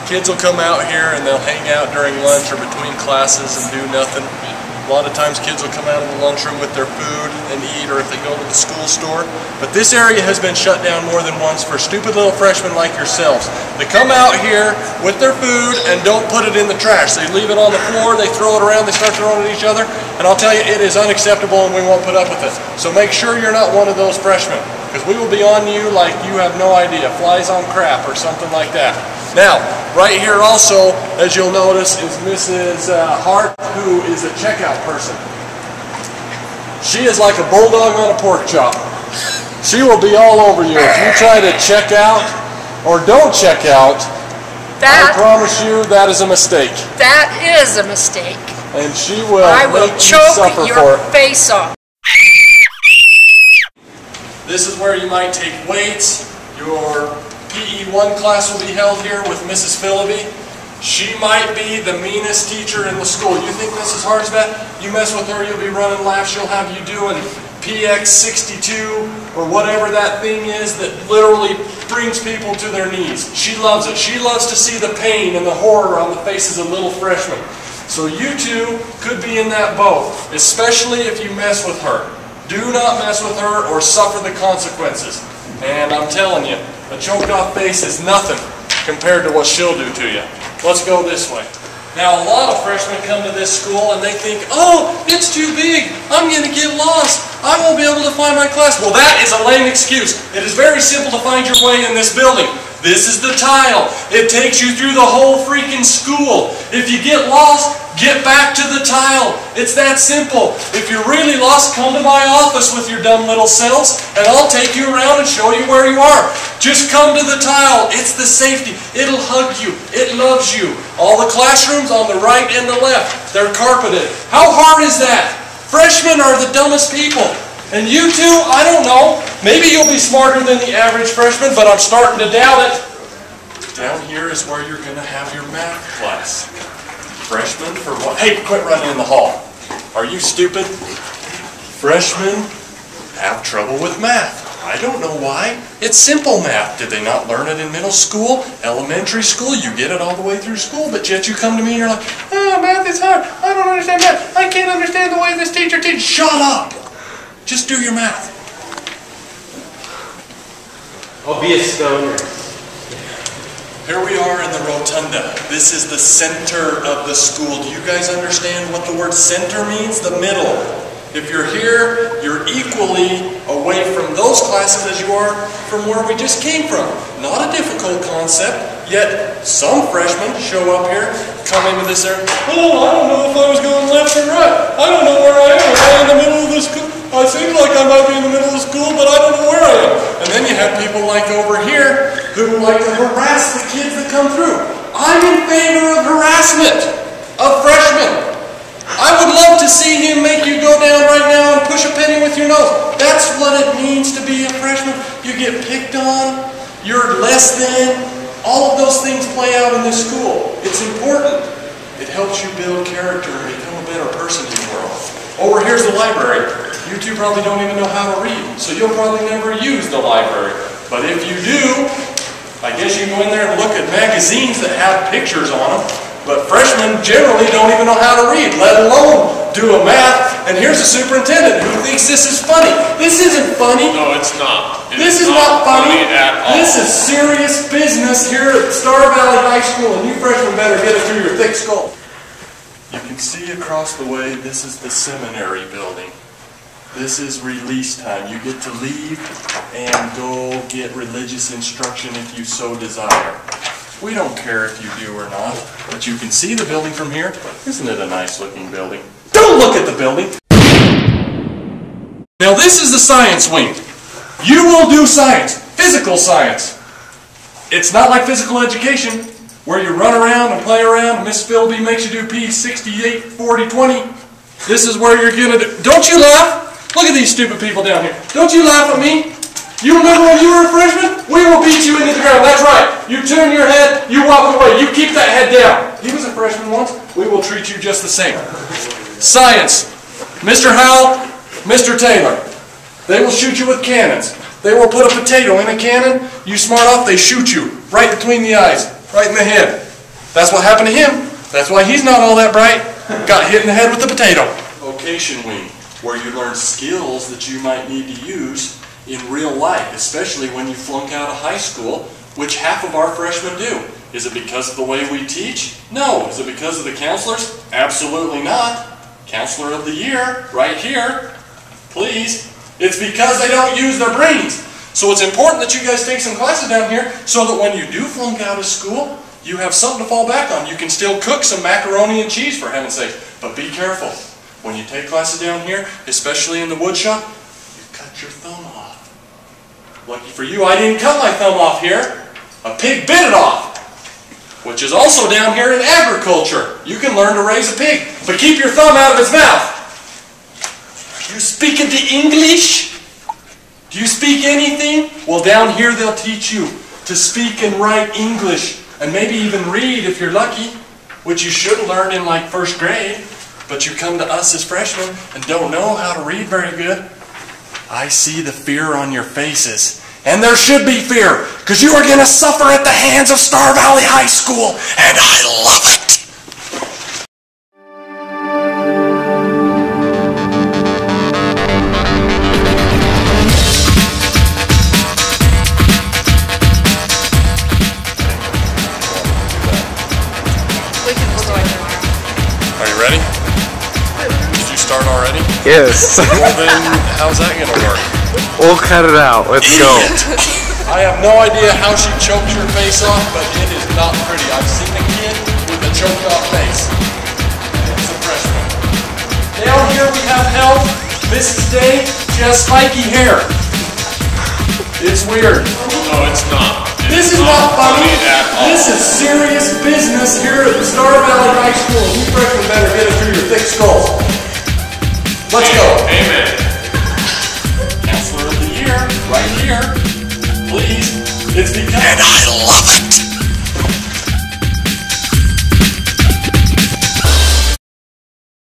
Kids will come out here and they'll hang out during lunch or between classes and do nothing. A lot of times kids will come out of the lunchroom with their food and eat, or if they go to the school store. But this area has been shut down more than once for stupid little freshmen like yourselves. They come out here with their food and don't put it in the trash. They leave it on the floor, they throw it around, they start throwing it at each other, and I'll tell you, it is unacceptable and we won't put up with it. So make sure you're not one of those freshmen, because we will be on you like you have no idea, flies on crap or something like that. Now, right here also, as you'll notice, is Mrs. Hart, who is a checkout person. She is like a bulldog on a pork chop. She will be all over you if you try to check out or don't check out. I promise you that is a mistake. That is a mistake. And she will make you suffer for it. I will choke your face off. This is where you might take weights. Your PE1 class will be held here with Mrs. Philliby. She might be the meanest teacher in the school. You think Mrs. Hart's bad? You mess with her, you'll be running laps. She'll have you doing PX62 or whatever that thing is that literally brings people to their knees. She loves it. She loves to see the pain and the horror on the faces of little freshmen. So you two could be in that boat, especially if you mess with her. Do not mess with her or suffer the consequences. And I'm telling you, a choked off face is nothing compared to what she'll do to you. Let's go this way. Now, a lot of freshmen come to this school and they think, oh, it's too big. I'm going to get lost. I won't be able to find my class. Well, that is a lame excuse. It is very simple to find your way in this building. This is the tile. It takes you through the whole freaking school. If you get lost, get back to the tile. It's that simple. If you're really lost, come to my office with your dumb little selves, and I'll take you around and show you where you are. Just come to the tile. It's the safety. It'll hug you. It loves you. All the classrooms on the right and the left, they're carpeted. How hard is that? Freshmen are the dumbest people. And you two, I don't know, maybe you'll be smarter than the average freshman, but I'm starting to doubt it. Down here is where you're going to have your math class. Freshmen for what? Hey, quit running in the hall. Are you stupid? Freshmen have trouble with math. I don't know why. It's simple math. Did they not learn it in middle school, elementary school? You get it all the way through school, but yet you come to me and you're like, oh, math is hard. I don't understand math. I can't understand the way this teacher teaches. Shut up. Just do your math. I'll be a stoner. Here we are in the rotunda. This is the center of the school. Do you guys understand what the word center means? The middle. If you're here, you're equally away from those classes as you are from where we just came from. Not a difficult concept, yet some freshmen show up here, come into this area. Oh, I don't know if I was going left or right. I don't know where I am. Am I in the middle of the school? I seem like I might be in the middle of the school, but I don't know where I am. And then you have people like over here who like to harass the kids that come through. I'm in favor of harassment of freshmen. I would love to see him make you go down right now and push a penny with your nose. That's what it means to be a freshman. You get picked on, you're less than. All of those things play out in this school. It's important. It helps you build character and become a better person in the world. Over here's the library. You two probably don't even know how to read, so you'll probably never use the library. But if you do, I guess you can go in there and look at magazines that have pictures on them. But freshmen generally don't even know how to read, let alone do a math. And here's the superintendent who thinks this is funny. This isn't funny. No, it's not. This is not funny at all. This is serious business here at Star Valley High School, and you freshmen better get it through your thick skull. You can see across the way, this is the seminary building. This is release time. You get to leave and go get religious instruction if you so desire. We don't care if you do or not, but you can see the building from here. Isn't it a nice looking building? Don't look at the building! Now this is the science wing. You will do science, physical science. It's not like physical education, where you run around and play around and Miss Philby makes you do P68, 40, 20. This is where you're gonna do. Don't you laugh? Look at these stupid people down here. Don't you laugh at me? You remember when you were a freshman? We will beat you into the ground. That's right. You turn your head, you walk away. You keep that head down. He was a freshman once. We will treat you just the same. Science. Mr. Howell, Mr. Taylor. They will shoot you with cannons. They will put a potato in a cannon. You smart off, they shoot you right between the eyes, right in the head. That's what happened to him. That's why he's not all that bright. Got hit in the head with a potato. Vocation wing, where you learn skills that you might need to use in real life, especially when you flunk out of high school, which half of our freshmen do. Is it because of the way we teach? No. Is it because of the counselors? Absolutely not. Counselor of the Year, right here. Please. It's because they don't use their brains. So it's important that you guys take some classes down here so that when you do flunk out of school, you have something to fall back on. You can still cook some macaroni and cheese, for heaven's sake. But be careful. When you take classes down here, especially in the wood shop, you cut your thumb off. Lucky for you, I didn't cut my thumb off here. A pig bit it off, which is also down here in agriculture. You can learn to raise a pig, but keep your thumb out of its mouth. Are you speaking to English? Do you speak anything? Well, down here they'll teach you to speak and write English, and maybe even read if you're lucky, which you should learn in like first grade, but you come to us as freshmen and don't know how to read very good. I see the fear on your faces. And there should be fear, because you are going to suffer at the hands of Star Valley High School, and I love it. We can start tomorrow. Are you ready? Did you start already? Yes. Well then, how's that going to work? We'll cut it out. Let's go. I have no idea how she choked her face off, but it is not pretty. I've seen a kid with a choked off face. It's a freshman. Down here we have help. Mrs. Day, she has spiky hair. It's weird. No, it's not. This is not funny. This is serious business here at Star Valley High School. You freshmen better get it through your thick skulls. Let's go. Amen. Counselor of the Year, right here. Please. It's because